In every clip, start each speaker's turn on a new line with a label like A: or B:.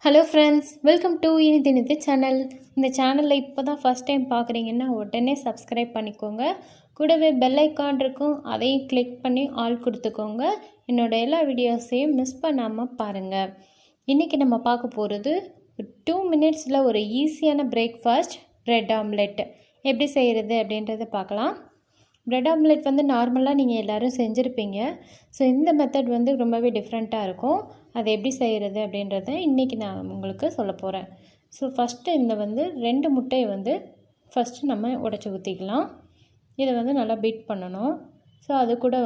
A: Hello friends, welcome to Inidhinidhu channel. இந்த சேனலில் இப்போ தான் ஃபஸ்ட் டைம் பார்க்குறீங்கன்னா உடனே சப்ஸ்கிரைப் பண்ணிக்கோங்க. கூடவே பெல் ஐக்கான் இருக்கும், அதையும் கிளிக் பண்ணி ஆல் கொடுத்துக்கோங்க. என்னோடய எல்லா வீடியோஸையும் மிஸ் பண்ணாமல் பாருங்கள். இன்றைக்கி நம்ம பார்க்க போகிறது 2 மினிட்ஸில் ஒரு ஈஸியான பிரேக்ஃபாஸ்ட் பிரெட் ஆம்லெட் எப்படி செய்கிறது அப்படின்றத பார்க்கலாம். பிரெட் ஆம்லெட் நார்மலாக நீங்கள் எல்லோரும் செஞ்சுருப்பீங்க. ஸோ இந்த மெத்தட் ரொம்பவே டிஃப்ரெண்ட்டாக இருக்கும். அதை எப்படி செய்கிறது அப்படின்றத இன்றைக்கி நான் உங்களுக்கு சொல்ல போகிறேன். ஸோ ஃபஸ்ட்டு இந்த 2 முட்டையை ஃபஸ்ட்டு நம்ம உடச்சி ஊற்றிக்கலாம். இதை நல்லா பீட் பண்ணணும். ஸோ அது கூட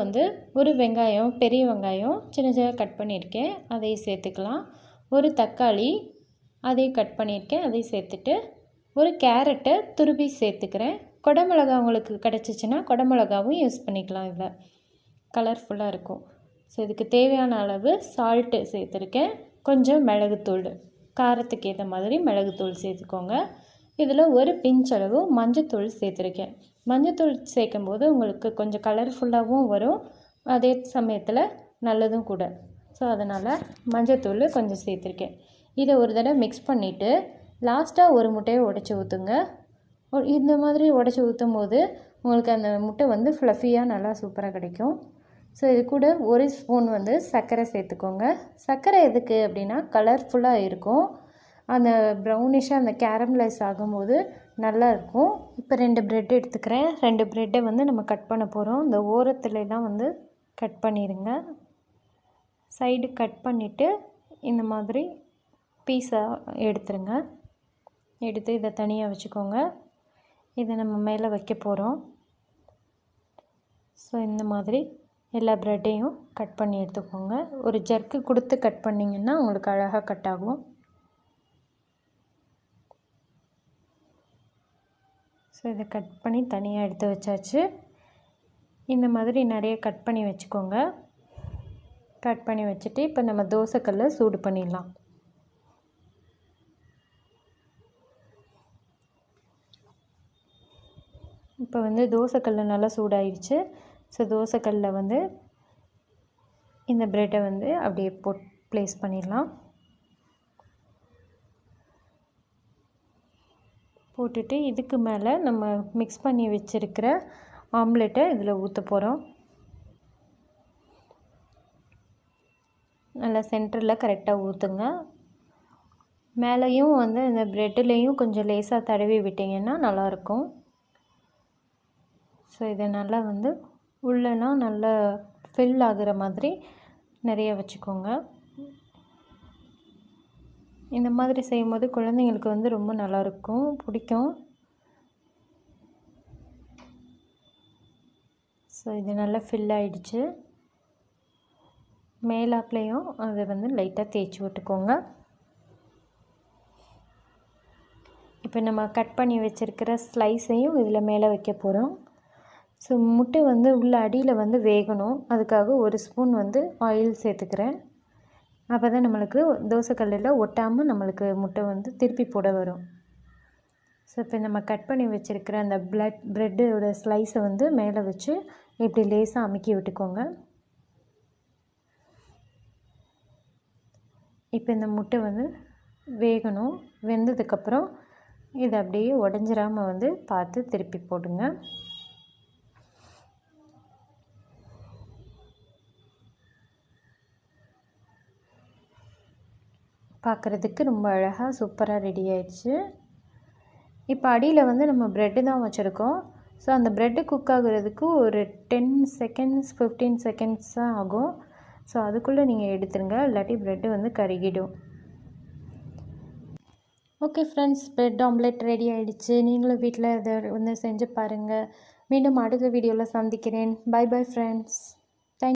A: ஒரு வெங்காயம், பெரிய வெங்காயம் சின்ன சின்ன கட் பண்ணியிருக்கேன், அதையும் சேர்த்துக்கலாம். ஒரு தக்காளி அதையும் கட் பண்ணியிருக்கேன், அதையும் சேர்த்துட்டு ஒரு கேரட்டை துருவி சேர்த்துக்கிறேன். குடமிளகா உங்களுக்கு கிடச்சிச்சின்னா குடமிளகாவும் யூஸ் பண்ணிக்கலாம். இதில் கலர்ஃபுல்லாக இருக்கும். ஸோ இதுக்கு தேவையான அளவு சால்ட்டு சேர்த்துருக்கேன். கொஞ்சம் மிளகுத்தூள், காரத்துக்கு ஏற்ற மாதிரி மிளகுத்தூள் சேர்த்துக்கோங்க. இதில் ஒரு பிஞ்ச் அளவு மஞ்சத்தூள் சேர்த்துருக்கேன். மஞ்சத்தூள் சேர்க்கும்போது உங்களுக்கு கொஞ்சம் கலர்ஃபுல்லாகவும் வரும், அதே சமயத்தில் நல்லதும் கூட. ஸோ அதனால் மஞ்சத்தூள் கொஞ்சம் சேர்த்துருக்கேன். இதை ஒரு தடவை மிக்ஸ் பண்ணிவிட்டு லாஸ்ட்டாக ஒரு முட்டையை உடச்சி ஊற்றுங்க. இந்த மாதிரி உடச்சி ஊற்றும் போது உங்களுக்கு அந்த முட்டை ஃப்ளஃபியாக நல்லா சூப்பராக கிடைக்கும். ஸோ இது கூட ஒரு ஸ்பூன் சர்க்கரை சேர்த்துக்கோங்க. சர்க்கரை எதுக்கு அப்படின்னா கலர்ஃபுல்லாக இருக்கும், அந்த ப்ரௌனிஷாக அந்த கேரமலைஸ் ஆகும்போது நல்லாயிருக்கும். இப்போ 2 ப்ரெட் எடுத்துக்கிறேன். 2 ப்ரெட்டை நம்ம கட் பண்ண போகிறோம். இந்த ஓரத்துலலாம் கட் பண்ணிடுங்க. சைடு கட் பண்ணிவிட்டு இந்த மாதிரி பீஸாக எடுத்துருங்க. எடுத்து இதை தனியாக வச்சுக்கோங்க. இதை நம்ம மேலே வைக்க போகிறோம். ஸோ இந்த மாதிரி எல்லா ப்ரெட்டையும் கட் பண்ணி எடுத்துக்கோங்க. ஒரு ஜர்க்கு கொடுத்து கட் பண்ணிங்கன்னா உங்களுக்கு அழகாக கட் ஆகும். ஸோ இதை கட் பண்ணி தனியாக எடுத்து வச்சாச்சு. இந்த மாதிரி நிறைய கட் பண்ணி வச்சுக்கோங்க. கட் பண்ணி வச்சுட்டு இப்போ நம்ம தோசைக்கல்லை சூடு பண்ணிடலாம். இப்போ தோசைக்கல் நல்லா சூடாயிடுச்சு. ஸோ தோசைக்கல்லில் இந்த ப்ரெட்டை அப்படியே ப்ளேஸ் பண்ணிடலாம். போட்டுட்டு இதுக்கு மேலே நம்ம மிக்ஸ் பண்ணி வச்சுருக்கிற ஆம்லெட்டை இதில் ஊற்ற போகிறோம். நல்லா சென்டரில் கரெக்டாக ஊற்றுங்க. மேலேயும் இந்த ப்ரெட்டுலேயும் கொஞ்சம் லேசாக தடவி விட்டிங்கன்னா நல்லாயிருக்கும். ஸோ இதை நல்லா உள்ளனா நல்லா ஃபில் ஆகிற மாதிரி நிறைய வச்சுக்கோங்க. இந்த மாதிரி செய்யும்போது குழந்தைங்களுக்கு ரொம்ப நல்லாயிருக்கும், பிடிக்கும். ஸோ இது நல்லா ஃபில் ஆகிடுச்சு. மேலாப்லேயும் அதை லைட்டாக தேய்ச்சி விட்டுக்கோங்க. இப்போ நம்ம கட் பண்ணி வச்சுருக்கிற ஸ்லைஸையும் இதில் மேலே வைக்க போகிறோம். ஸோ முட்டை உள்ள அடியில் வேகணும், அதுக்காக ஒரு ஸ்பூன் ஆயில் சேர்த்துக்கிறேன். அப்போ தான் நம்மளுக்கு தோசைக்கல்லில் ஒட்டாமல் நம்மளுக்கு முட்டை திருப்பி போட வரும். ஸோ இப்போ நம்ம கட் பண்ணி வச்சுருக்கிற அந்த ப்ரெட்டோட ஸ்லைஸை மேலே வச்சு இப்படி லேசாக அமுக்கி விட்டுக்கோங்க. இப்போ இந்த முட்டை வேகணும். வெந்ததுக்கப்புறம் இதை அப்படியே உடஞ்சிராமல் பார்த்து திருப்பி போடுங்க. பார்க்குறதுக்கு ரொம்ப அழகாக சூப்பராக ரெடி ஆயிடுச்சு. இப்போ அடியில் நம்ம ப்ரெட்டு தான் வச்சுருக்கோம். ஸோ அந்த ப்ரெட்டு குக் ஆகுறதுக்கு ஒரு 10 செகண்ட்ஸ் 15 செகண்ட்ஸ் தான் ஆகும். ஸோ அதுக்குள்ளே நீங்கள் எடுத்துருங்க, இல்லாட்டி ப்ரெட்டு கருகிடும். Okay friends, bread omelette ready ஆகிடுச்சு. நீங்களும் வீட்டில் இதை செஞ்சு பாருங்கள். மீண்டும் அடுத்த வீடியோவில் சந்திக்கிறேன். Bye bye friends.